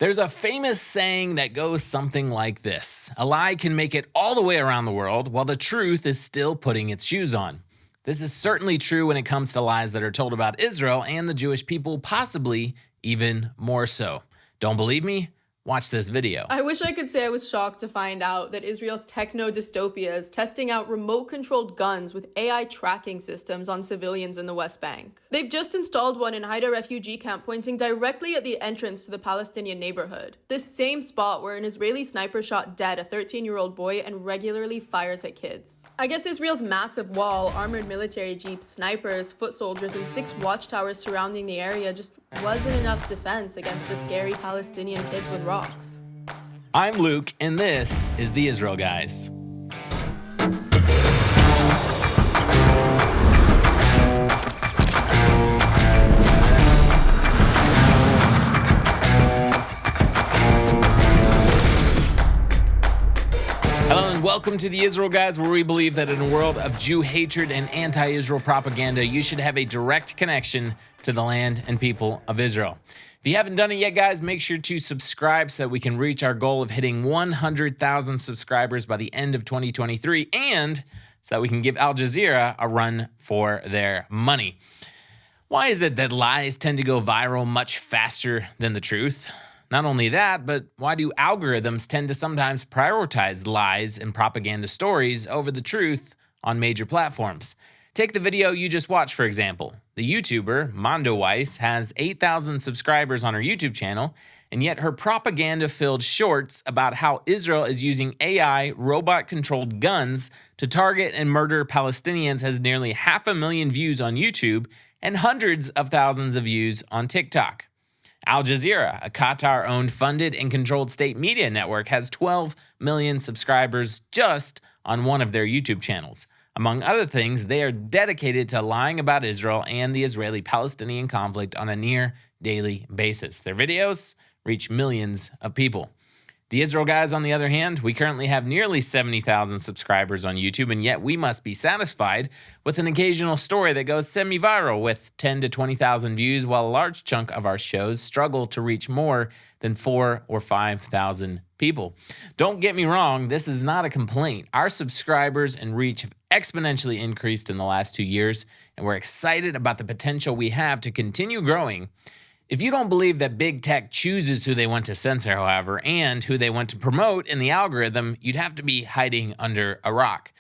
There's a famous saying that goes something like this: a lie can make it all the way around the world while the truth is still putting its shoes on. This is certainly true when it comes to lies that are told about Israel and the Jewish people, possibly even more so. Don't believe me? Watch this video. I wish I could say I was shocked to find out that Israel's techno-dystopia is testing out remote-controlled guns with AI tracking systems on civilians in the West Bank. They've just installed one in Haida refugee camp pointing directly at the entrance to the Palestinian neighborhood. This same spot where an Israeli sniper shot dead a 13-year-old boy and regularly fires at kids. I guess Israel's massive wall, armored military jeeps, snipers, foot soldiers, and 6 watchtowers surrounding the area just wasn't enough defense against the scary Palestinian kids with rocks. I'm Luke, and this is the Israel Guys. Hello and welcome to the Israel Guys, where we believe that in a world of Jew hatred and anti-Israel propaganda, you should have a direct connection to the land and people of Israel. If you haven't done it yet, guys, make sure to subscribe so that we can reach our goal of hitting 100,000 subscribers by the end of 2023, and so that we can give Al Jazeera a run for their money. Why is it that lies tend to go viral much faster than the truth? Not only that, but why do algorithms tend to sometimes prioritize lies and propaganda stories over the truth on major platforms? Take the video you just watched, for example. The YouTuber, Mondoweiss, has 8,000 subscribers on her YouTube channel, and yet her propaganda-filled shorts about how Israel is using AI robot-controlled guns to target and murder Palestinians has nearly 500,000 views on YouTube and hundreds of thousands of views on TikTok. Al Jazeera, a Qatar-owned, funded, and controlled state media network, has 12 million subscribers just on one of their YouTube channels. Among other things, they are dedicated to lying about Israel and the Israeli-Palestinian conflict on a near-daily basis. Their videos reach millions of people. The Israel Guys, on the other hand, we currently have nearly 70,000 subscribers on YouTube, and yet we must be satisfied with an occasional story that goes semi-viral with 10 to 20,000 views, while a large chunk of our shows struggle to reach more than 4,000 or 5,000 people. Don't get me wrong, this is not a complaint. Our subscribers and reach have exponentially increased in the last 2 years, and we're excited about the potential we have to continue growing. If you don't believe that big tech chooses who they want to censor, however, and who they want to promote in the algorithm, you'd have to be hiding under a rock.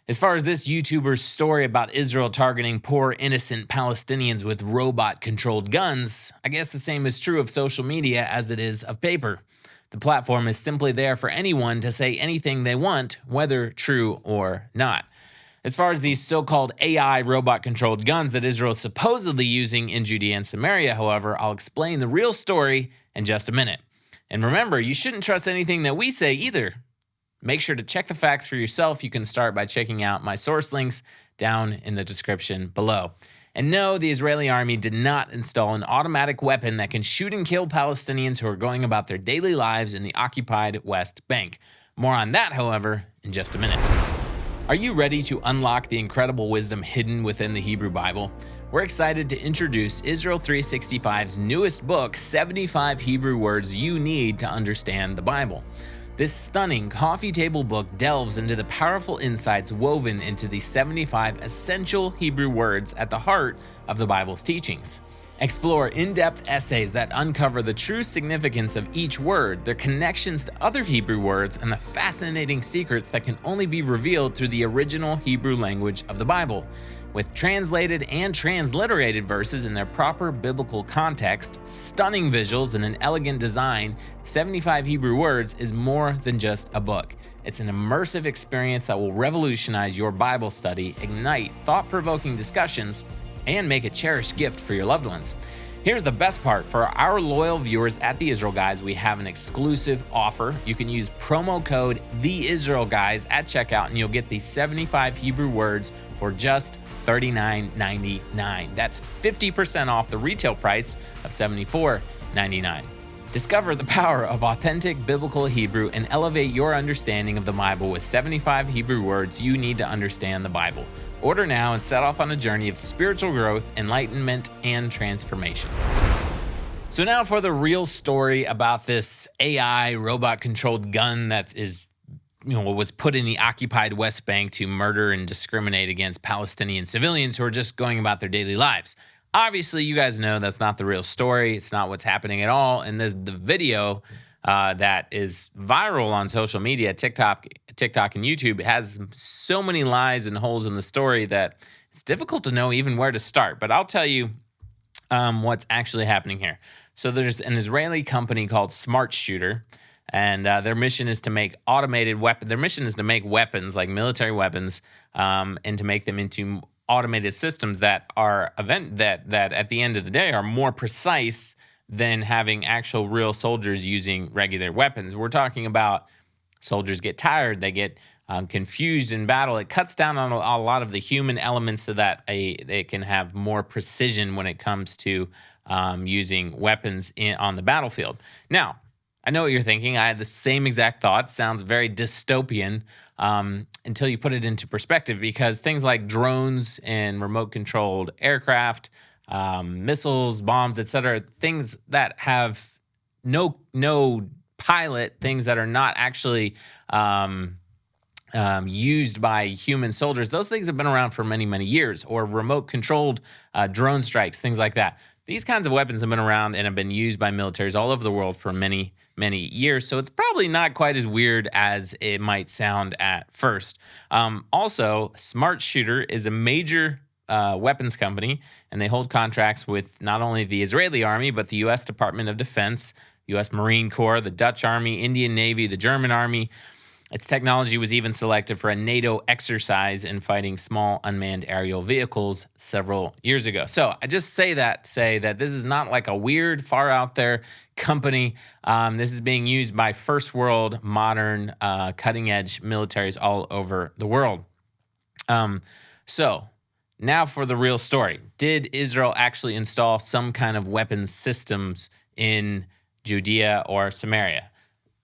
As far as this YouTuber's story about Israel targeting poor, innocent Palestinians with robot-controlled guns, I guess the same is true of social media as it is of paper. The platform is simply there for anyone to say anything they want, whether true or not. As far as these so-called AI robot-controlled guns that Israel is supposedly using in Judea and Samaria, however, I'll explain the real story in just a minute. And remember, you shouldn't trust anything that we say either. Make sure to check the facts for yourself. You can start by checking out my source links down in the description below. And no, the Israeli army did not install an automatic weapon that can shoot and kill Palestinians who are going about their daily lives in the occupied West Bank. More on that, however, in just a minute. Are you ready to unlock the incredible wisdom hidden within the Hebrew Bible? We're excited to introduce Israel 365's newest book, 75 Hebrew Words You Need to Understand the Bible. This stunning coffee table book delves into the powerful insights woven into the 75 essential Hebrew words at the heart of the Bible's teachings. Explore in-depth essays that uncover the true significance of each word, their connections to other Hebrew words, and the fascinating secrets that can only be revealed through the original Hebrew language of the Bible. With translated and transliterated verses in their proper biblical context, stunning visuals, and an elegant design, 75 Hebrew Words is more than just a book. It's an immersive experience that will revolutionize your Bible study, ignite thought-provoking discussions, and make a cherished gift for your loved ones. Here's the best part. For our loyal viewers at The Israel Guys, we have an exclusive offer. You can use promo code TheIsraelGuys at checkout, and you'll get the 75 Hebrew words for just $39.99. That's 50% off the retail price of $74.99. Discover the power of authentic biblical Hebrew and elevate your understanding of the Bible with 75 Hebrew words you need to understand the Bible. Order now and set off on a journey of spiritual growth, enlightenment, and transformation. So now for the real story about this AI robot-controlled gun that was put in the occupied West Bank to murder and discriminate against Palestinian civilians who are just going about their daily lives. Obviously, you guys know that's not the real story. It's not what's happening at all. And the video that is viral on social media, TikTok and YouTube, has so many lies and holes in the story that it's difficult to know even where to start. But I'll tell you what's actually happening here. So there's an Israeli company called Smart Shooter, and their mission is to make automated weapons. Their mission is to make weapons, like military weapons, and to make them into automated systems that are that at the end of the day are more precise than having actual real soldiers using regular weapons. We're talking about soldiers get tired, they get confused in battle. It cuts down on a lot of the human elements so that they can have more precision when it comes to using weapons on the battlefield. Now, I know what you're thinking. I had the same exact thought. Sounds very dystopian until you put it into perspective, because things like drones and remote-controlled aircraft, missiles, bombs, etc., things that have no pilot, things that are not actually used by human soldiers, those things have been around for many, many years, or remote-controlled drone strikes, things like that. These kinds of weapons have been around and have been used by militaries all over the world for many, many years, so it's probably not quite as weird as it might sound at first. Also, Smart Shooter is a major weapons company, and they hold contracts with not only the Israeli army, but the U.S. Department of Defense, U.S. Marine Corps, the Dutch Army, Indian Navy, the German Army. Its technology was even selected for a NATO exercise in fighting small unmanned aerial vehicles several years ago. So I just say that this is not like a weird, far out there company. This is being used by first world, modern, cutting edge militaries all over the world. So now for the real story. Did Israel actually install some kind of weapons systems in Judea or Samaria?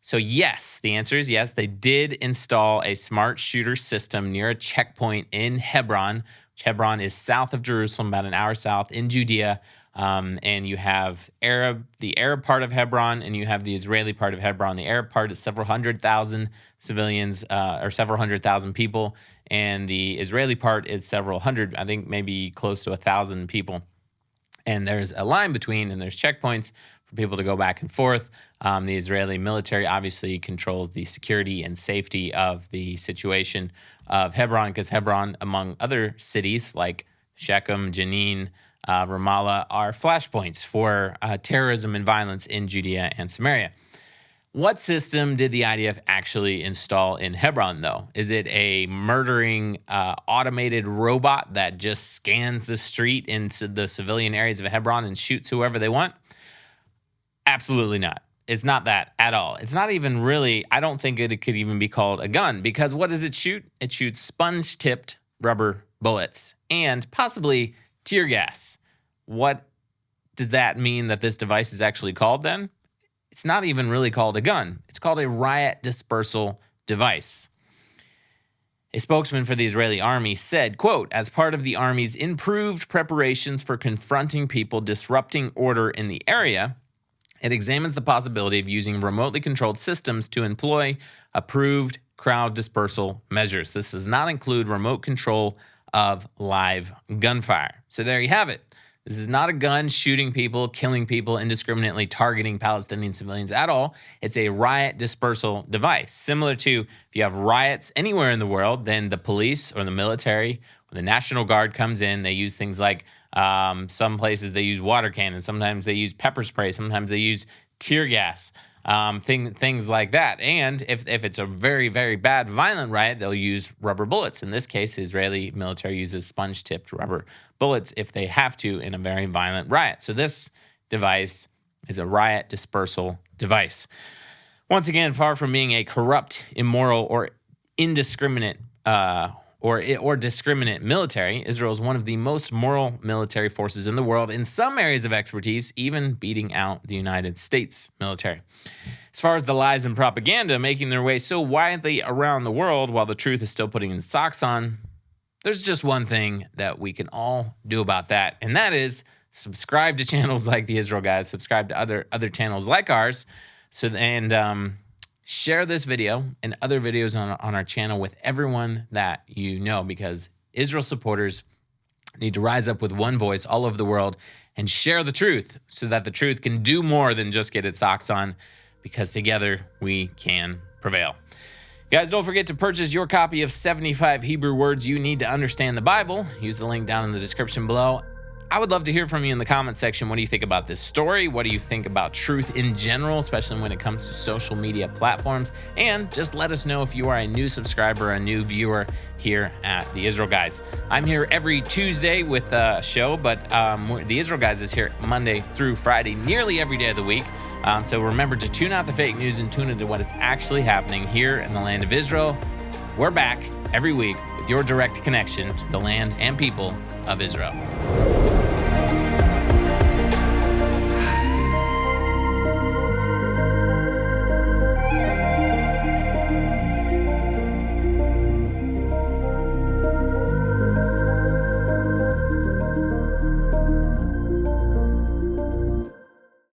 So yes, the answer is yes. They did install a Smart Shooter system near a checkpoint in Hebron, which Hebron is south of Jerusalem, about an hour south in Judea. And you have the Arab part of Hebron, and you have the Israeli part of Hebron. The Arab part is several 100,000 civilians, or several 100,000 people, and the Israeli part is several hundred, I think maybe close to 1,000 people. And there's a line between, and there's checkpoints for people to go back and forth. The Israeli military obviously controls the security and safety of the situation of Hebron, because Hebron, among other cities like Shechem, Jenin, Ramallah, are flashpoints for terrorism and violence in Judea and Samaria. What system did the IDF actually install in Hebron, though? Is it a murdering automated robot that just scans the street into the civilian areas of Hebron and shoots whoever they want? Absolutely not. It's not that at all. It's not even really, I don't think it could even be called a gun, because what does it shoot? It shoots sponge-tipped rubber bullets and possibly tear gas. What does that mean that this device is actually called then? It's not even really called a gun. It's called a riot dispersal device. A spokesman for the Israeli army said, quote, as part of the army's improved preparations for confronting people disrupting order in the area, it examines the possibility of using remotely controlled systems to employ approved crowd dispersal measures. This does not include remote control of live gunfire. So there you have it. This is not a gun shooting people, killing people, indiscriminately targeting Palestinian civilians at all. It's a riot dispersal device. Similar to if you have riots anywhere in the world, then the police or the military or the National Guard comes in. They use things like some places they use water cannons. Sometimes they use pepper spray. Sometimes they use tear gas. Things like that. And if it's a very, very bad violent riot, they'll use rubber bullets. In this case, the Israeli military uses sponge-tipped rubber bullets if they have to in a very violent riot. So this device is a riot dispersal device. Once again, far from being a corrupt, immoral, or indiscriminate or discriminate military, Israel is one of the most moral military forces in the world, in some areas of expertise, even beating out the United States military. As far as the lies and propaganda making their way so widely around the world while the truth is still putting the socks on, there's just one thing that we can all do about that, and that is subscribe to channels like the Israel Guys, subscribe to other channels like ours, share this video and other videos on our channel with everyone that you know, because Israel supporters need to rise up with one voice all over the world and share the truth so that the truth can do more than just get its socks on, because together we can prevail. Guys, don't forget to purchase your copy of 75 Hebrew Words You Need to Understand the Bible. Use the link down in the description below. I would love to hear from you in the comment section. What do you think about this story? What do you think about truth in general, especially when it comes to social media platforms? And just let us know if you are a new subscriber, a new viewer here at the Israel Guys. I'm here every Tuesday with a show, but the Israel Guys is here Monday through Friday, nearly every day of the week. So remember to tune out the fake news and tune into what is actually happening here in the land of Israel. We're back every week with your direct connection to the land and people of Israel.